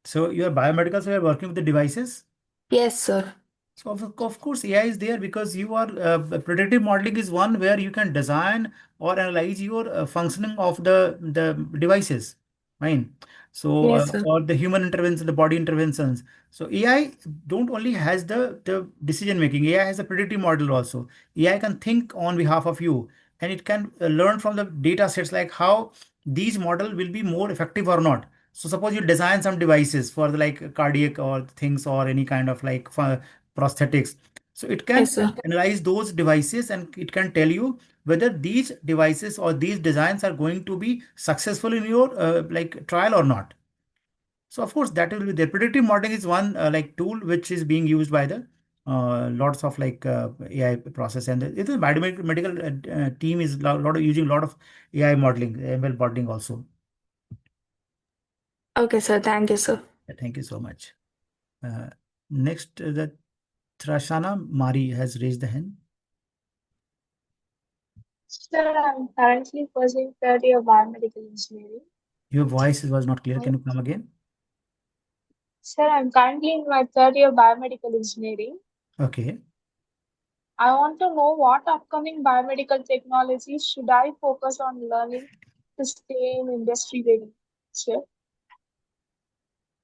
So you are biomedical, so you are working with the devices. Yes, sir. So of course AI is there because you are predictive modeling is one where you can design or analyze your functioning of the devices. Fine. So Yes, sir. or the human intervention, the body interventions. So AI don't only has the decision making. AI has a predictive model also. AI can think on behalf of you, and it can learn from the data sets like how these model will be more effective or not. So suppose you design some devices for the cardiac or things or any kind of prosthetics. So it can Yes, sir. analyze those devices and it can tell you whether these devices or these designs are going to be successful in your trial or not. So of course that will be the predictive modeling is one tool which is being used by the lots of AI process, and it is medical team is lot of using a lot of AI modeling, ML modeling also. Okay, sir. Thank you, sir. Thank you so much. Next, the Trashana Mari has raised the hand. Sir, I'm currently pursuing third year biomedical engineering. Your voice was not clear. Can you come again? Sir, I'm currently in my third year biomedical engineering. Okay. I want to know what upcoming biomedical technologies should I focus on learning to stay in industry ready, sir?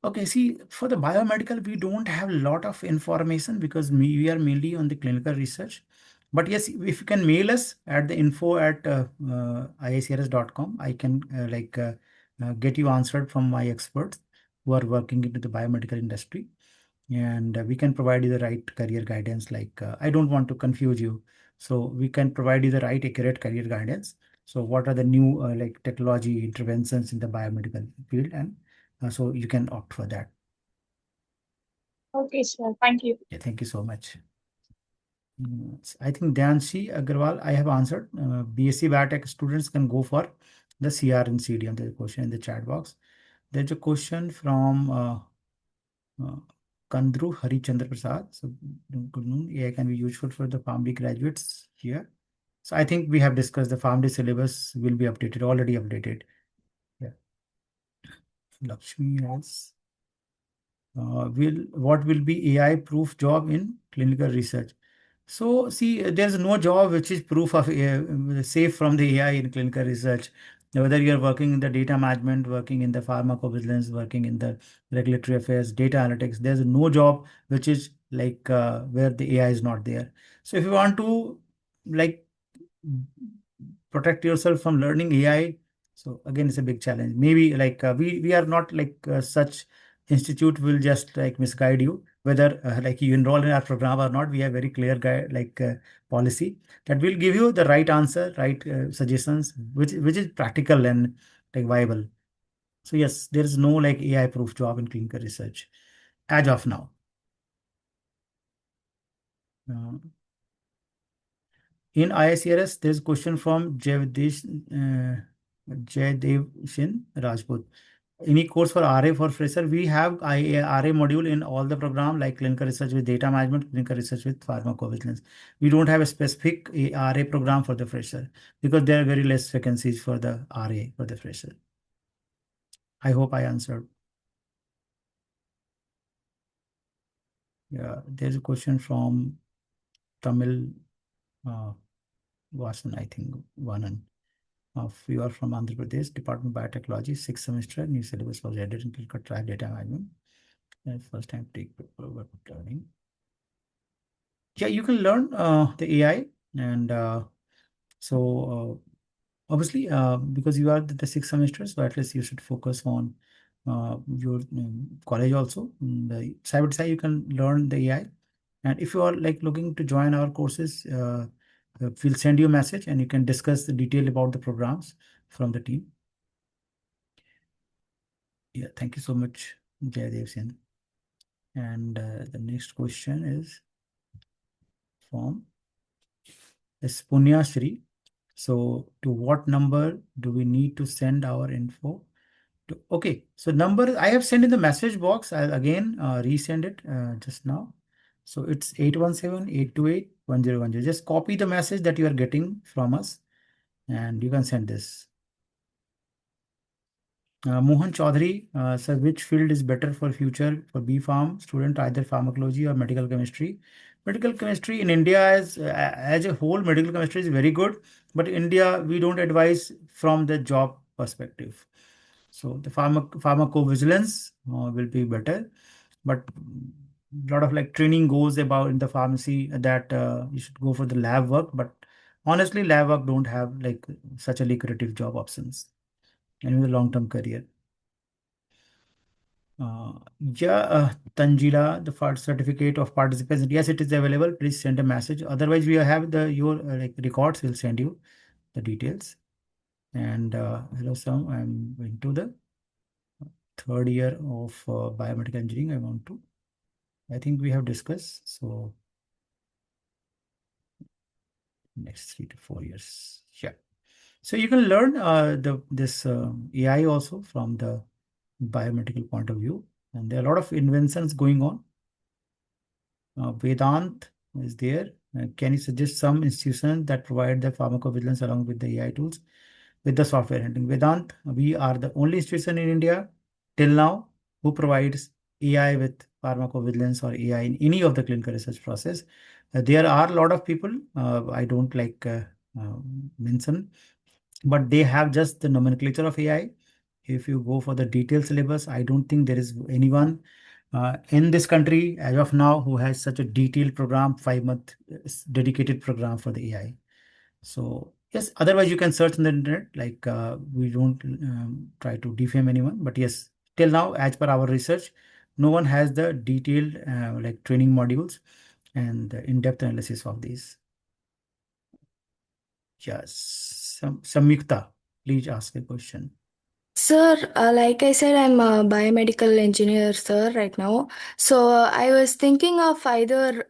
Okay, see, for the biomedical, we don't have a lot of information because we are mainly on the clinical research. But yes, if you can mail us at the info@iacrs.com, I can get you answered from my experts who are working into the biomedical industry. And we can provide you the right career guidance. I don't want to confuse you. So we can provide you the right accurate career guidance. So what are the new technology interventions in the biomedical field, and so you can opt for that. Okay, sir. Thank you. Yeah, thank you so much. I think Dhanshi Agarwal, I have answered. BSc Biotech students can go for the CR and CDM. There's a question in the chat box. There's a question from Kandru Harichandra Prasad. So good noon. AI can be useful for the PharmD graduates here. So I think we have discussed the PharmD syllabus will be updated, already updated. Yeah. Lakshmi has. What will be AI proof job in clinical research? So see, there's no job which is proof of safe from the AI in clinical research. Whether you're working in the data management, working in the pharmacovigilance, working in the regulatory affairs, data analytics, there's no job which is where the AI is not there. So if you want to like protect yourself from learning AI. So again, it's a big challenge. Maybe like we are not like such institute will just like misguide you whether like you enroll in our program or not. We have very clear guide like policy that will give you the right answer, right suggestions, which is practical and like viable. So yes, there is no like AI proof job in clinical research as of now. Uh, in ISCRS, there's a question from Jaydev Singh Rajput. Any course for RA for fresher? We have RA module in all the program like clinical research with data management, clinical research with pharmacovigilance. We don't have a specific RA program for the fresher because there are very less vacancies for the RA for the fresher. I hope I answered. Yeah, there's a question from Tamil Vasan, I think, Vanan. You are from Andhra Pradesh, Department of Biotechnology, 6th semester, new syllabus was added in clinical trial data management. First time take learning. Yeah, you can learn the AI and so obviously because you are the 6th semester, so at least you should focus on your college also. The side by side, you can learn the AI. And if you are like looking to join our courses, we'll send you a message and you can discuss the detail about the programs from the team. Yeah, thank you so much, Jaydev Sen. And the next question is from Punya Shri. So, to what number do we need to send our info? Okay, so number I have sent in the message box. I'll again resend it just now. So it's 817-828-1010. Just copy the message that you are getting from us and you can send this. Mohan Chaudhary, sir, which field is better for future for B Farm student, either pharmacology or medical chemistry? Medical chemistry in India as a whole, medical chemistry is very good, but India we don't advise from the job perspective. So the pharmacovigilance will be better, but a lot of like training goes about in the pharmacy that you should go for the lab work. But honestly, lab work don't have like such a lucrative job options and in the long-term career. Yeah, Tanjila, the certificate of participants. Yes, it is available. Please send a message. Otherwise, we have the your like records. We'll send you the details. And hello, Sam. I'm going to the third year of biomedical engineering. I think we have discussed. So next 3 to 4 years. Yeah. So you can learn this AI also from the biomedical point of view. And there are a lot of inventions going on. Vedant is there. Can you suggest some institutions that provide the pharmacovigilance along with the AI tools with the software handling? Vedant, we are the only institution in India till now who provides AI with pharmacovigilance or AI in any of the clinical research process. There are a lot of people, I don't like mention, but they have just the nomenclature of AI. If you go for the detailed syllabus, I don't think there is anyone in this country as of now who has such a detailed program, 5 month dedicated program for the AI. So yes, otherwise you can search on the internet. Like we don't try to defame anyone, but yes, till now, as per our research, no one has the detailed like training modules and the in-depth analysis of these. Yes, Samyukta, please ask a question. Sir, like I said, I'm a biomedical engineer, sir, right now. So I was thinking of either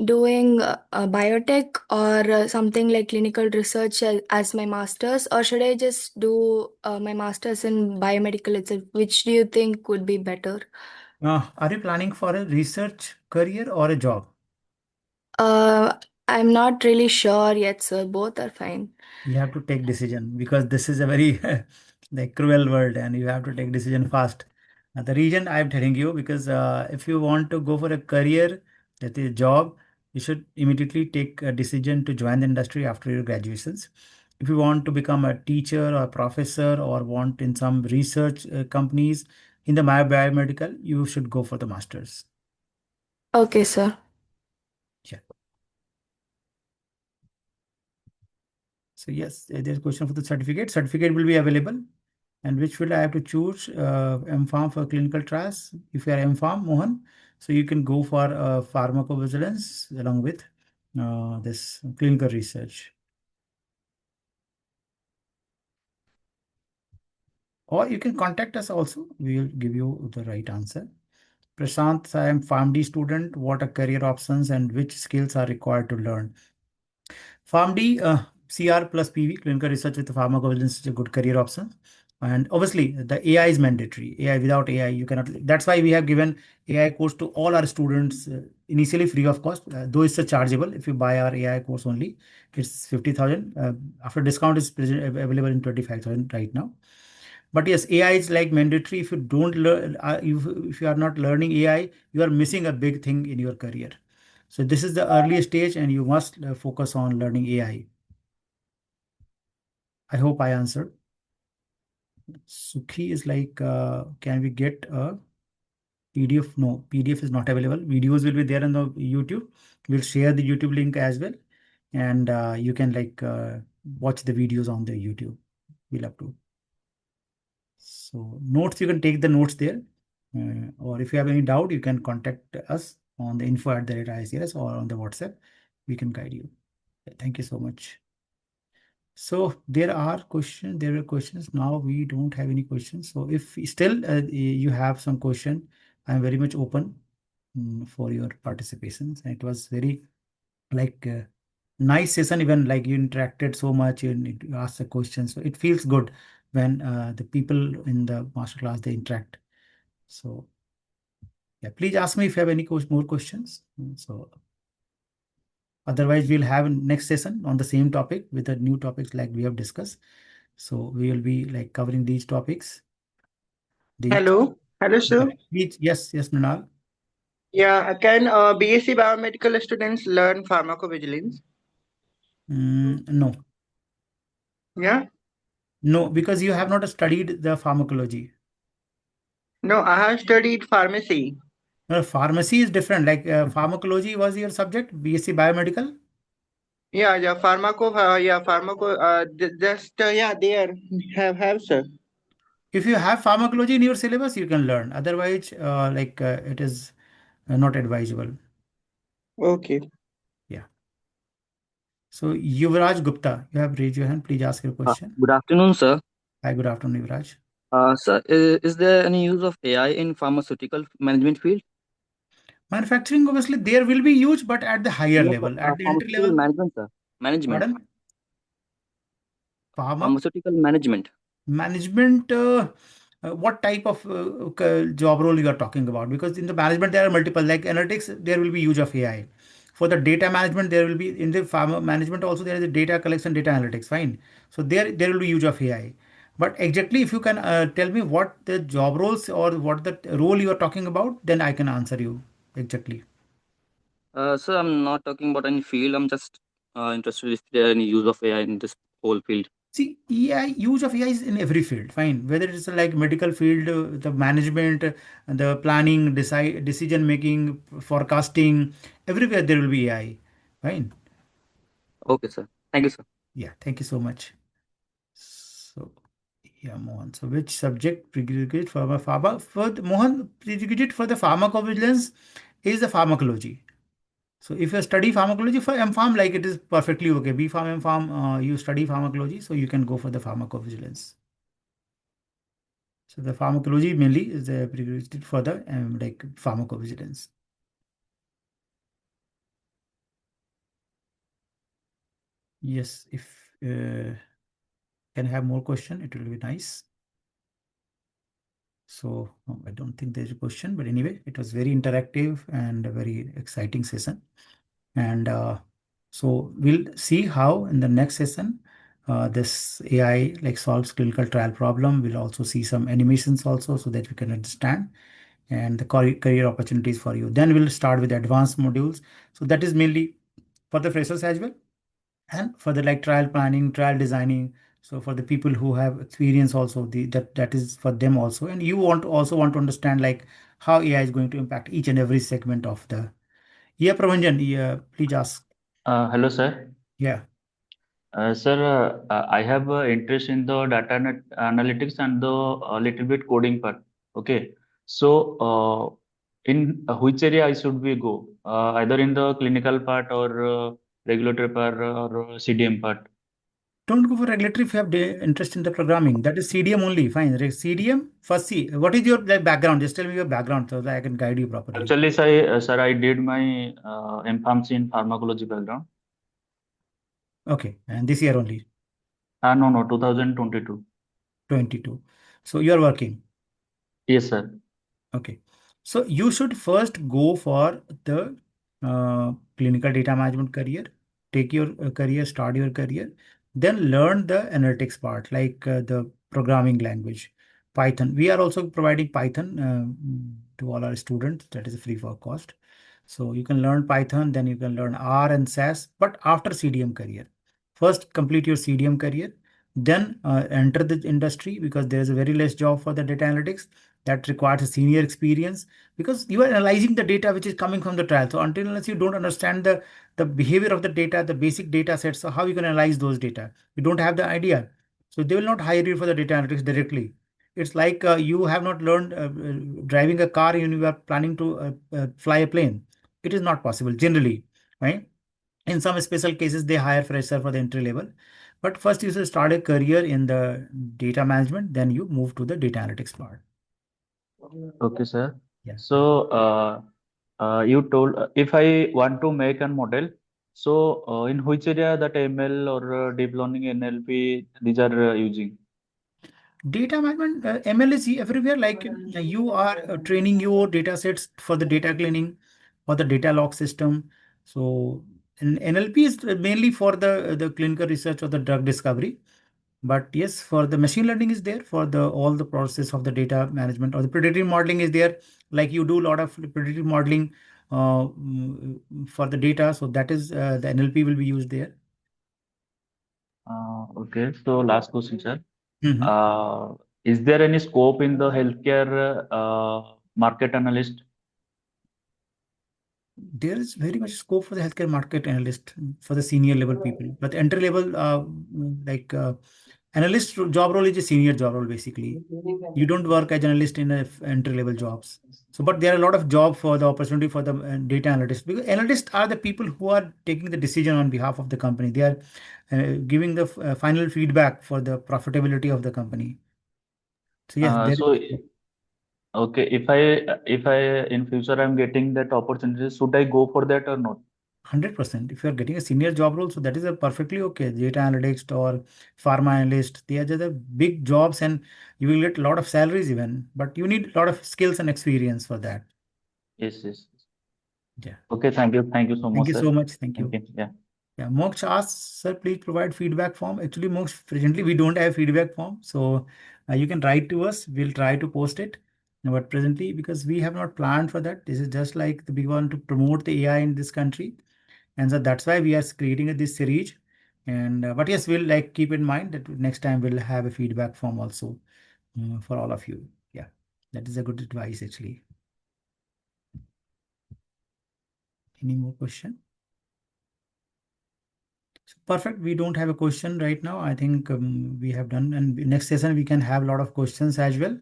doing biotech or something like clinical research as my master's, or should I just do my master's in biomedical itself? Which do you think would be better? Are you planning for a research career or a job? Uh, I'm not really sure yet, sir. Both are fine. You have to take decision because this is a very like cruel world and you have to take decision fast. The reason I'm telling you because if you want to go for a career, that is job, you should immediately take a decision to join the industry after your graduations. If you want to become a teacher or a professor or want in some research companies in the biomedical, you should go for the masters. Okay, sir. Yeah. So yes, there's a question for the certificate. Certificate will be available. And which field I have to choose? M-Pharm for clinical trials. If you are M-Pharm, Mohan, so you can go for pharmacovigilance along with this clinical research. Or you can contact us also. We will give you the right answer. Prashant, I am PharmD student. What are career options and which skills are required to learn? PharmD, CR plus PV, clinical research with pharmacovigilance is a good career option. And obviously, the AI is mandatory. AI, without AI, you cannot. That's why we have given AI course to all our students initially free of cost. Though it's a chargeable. If you buy our AI course only, it's 50,000. After discount, is available in 25,000 right now. But yes, AI is like mandatory. If you don't learn, if you are not learning AI, you are missing a big thing in your career. So this is the early stage, and you must focus on learning AI. I hope I answered. Sukhi is like, can we get a PDF? No, PDF is not available. Videos will be there on the YouTube. We'll share the YouTube link as well, and you can like watch the videos on the YouTube. We'll have to. So notes, you can take the notes there, or if you have any doubt, you can contact us on the info@ICS or on the WhatsApp. We can guide you. Thank you so much. So there are questions. There were questions. Now we don't have any questions. So if still you have some question, I'm very much open for your participations. And it was very like nice session. Even like you interacted so much, you asked the questions. So it feels good when the people in the masterclass they interact. So yeah, please ask me if you have any more questions. So otherwise, we'll have next session on the same topic with the new topics like we have discussed. So we will be like covering these topics. Hello, hello, sir. Yes, Mrinal. Yeah, can BSc biomedical students learn pharmacovigilance? No. Yeah. No, because you have not studied the pharmacology. No, I have studied pharmacy. No, pharmacy is different. Like pharmacology was your subject, BSc biomedical. Yeah, pharmaco. Yeah, there have sir. If you have pharmacology in your syllabus, you can learn. Otherwise, it is not advisable. Okay. Yeah. So Yuvraj Gupta, you have raised your hand. Please ask your question. Good afternoon, sir. Hi, good afternoon, Yuvraj. Sir, is there any use of AI in pharmaceutical management field? Manufacturing, obviously, there will be use, but at the higher No, level. At the entry pharmaceutical level. management, sir. Management. Pardon? Pharmaceutical management. Management, what type of job role you are talking about? Because in the management, there are multiple, like analytics, there will be use of AI. For the data management, there will be in the pharma management also, there is a data collection, data analytics, fine. So there will be use of AI. But exactly, if you can tell me what the job roles or what the role you are talking about, then I can answer you exactly. Sir, I'm not talking about any field. I'm just interested if there any use of AI in this whole field. See, AI, use of AI is in every field, fine. Whether it's like medical field, the management, the planning, decision making, forecasting, everywhere there will be AI, fine. Okay, sir. Thank you, sir. Yeah, thank you so much. So, yeah, Mohan. So, which subject prerequisite for Mohan, prerequisite for the pharmacovigilance is the pharmacology. So if you study pharmacology for M-Pharm, like it is perfectly okay. B-Pharm, M-Pharm, you study pharmacology, so you can go for the pharmacovigilance. So the pharmacology mainly is prerequisite for the like pharmacovigilance. Yes, if can have more question, it will be nice. So I don't think there's a question, but anyway, it was very interactive and a very exciting session. And so we'll see how in the next session this AI like solves clinical trial problem. We'll also see some animations also so that we can understand and the career opportunities for you. Then we'll start with advanced modules. So that is mainly for the freshers as well and for the like trial planning, trial designing. So for the people who have experience also, that is for them also. And you also want to understand like how AI is going to impact each and every segment of the. Yeah, Pravanjan, yeah, please ask. Hello, sir. Yeah. Sir, I have interest in the analytics and the little bit coding part. Okay, so in which area I should we go? Either in the clinical part or regulatory part or CDM part. Don't go for regulatory if you have interest in the programming. That is CDM only. Fine. CDM, first see, what is your like, background? Just tell me your background so that I can guide you properly. Actually, sir, I did my MPharmacy in pharmacology background. Okay, and this year only. No, 2022. 22. So you are working. Yes, sir. Okay. So you should first go for the clinical data management career. Take your career, start your career, then learn the analytics part, like the programming language, Python. We are also providing Python to all our students. That is free for cost. So you can learn Python, then you can learn R and SAS, but after CDM career. First complete your CDM career, then enter the industry because there is a very less job for the data analytics that requires a senior experience because you are analyzing the data which is coming from the trial. So until unless you don't understand the behavior of the data, the basic data sets, so how you can analyze those data? You don't have the idea. So they will not hire you for the data analytics directly. It's like you have not learned driving a car and you are planning to fly a plane. It is not possible generally, right? In some special cases, they hire fresher for the entry level. But first you should start a career in the data management, then you move to the data analytics part. Okay, sir. Yeah. So, you told if I want to make a model, so in which area that ML or deep learning NLP these are using? Data management, ML is everywhere. Like you are training your data sets for the data cleaning or the data log system. So NLP is mainly for the clinical research or the drug discovery. But yes, for the machine learning is there for the all the process of the data management or the predictive modeling is there. Like you do a lot of predictive modeling for the data. So that is the NLP will be used there. Okay. So last question, sir. Mhm. Is there any scope in the healthcare market analyst? There is very much scope for the healthcare market analyst for the senior level people, but entry level like analyst job role is a senior job role basically. You don't work as an analyst in entry level jobs. So but there are a lot of job for the opportunity for the data analysts because analysts are the people who are taking the decision on behalf of the company. They are giving the final feedback for the profitability of the company. So yes, there So is. okay, if I in future I'm getting that opportunity, should I go for that or not? 100%. If you're getting a senior job role, so that is a perfectly okay. Data analyst or pharma analyst, they are just the big jobs and you will get a lot of salaries even, but you need a lot of skills and experience for that. Yes. Yeah. Okay, thank you. Thank you so Thank much, you sir. so much. Thank Thank you. you. Yeah. Yeah. Moksha asks, sir, please provide feedback form. Actually, Moksha, presently we don't have feedback form. So you can write to us. We'll try to post it. But presently, because we have not planned for that, this is just like we want to promote the AI in this country. And so that's why we are creating this series. And but yes, we'll like keep in mind that next time we'll have a feedback form also for all of you. Yeah, that is a good advice actually. Any more question? So perfect. We don't have a question right now. I think we have done, and next session we can have a lot of questions as well,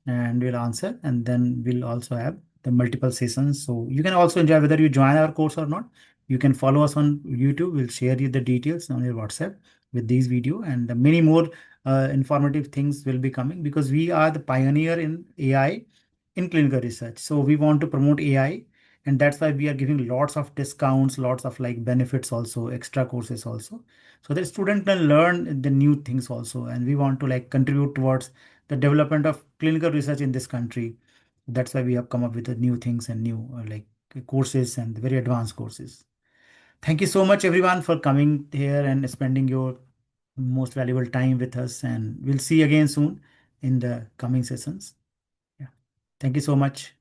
and we'll answer. And then we'll also have the multiple sessions. So you can also enjoy whether you join our course or not. You can follow us on YouTube. We'll share you the details on your WhatsApp with these video and many more informative things will be coming because we are the pioneer in AI in clinical research. So we want to promote AI and that's why we are giving lots of discounts, lots of like benefits also, extra courses also, so that student can learn the new things also, and we want to like contribute towards the development of clinical research in this country. That's why we have come up with the new things and new like courses and very advanced courses. Thank you so much everyone for coming here and spending your most valuable time with us, and we'll see you again soon in the coming sessions. Yeah, thank you so much.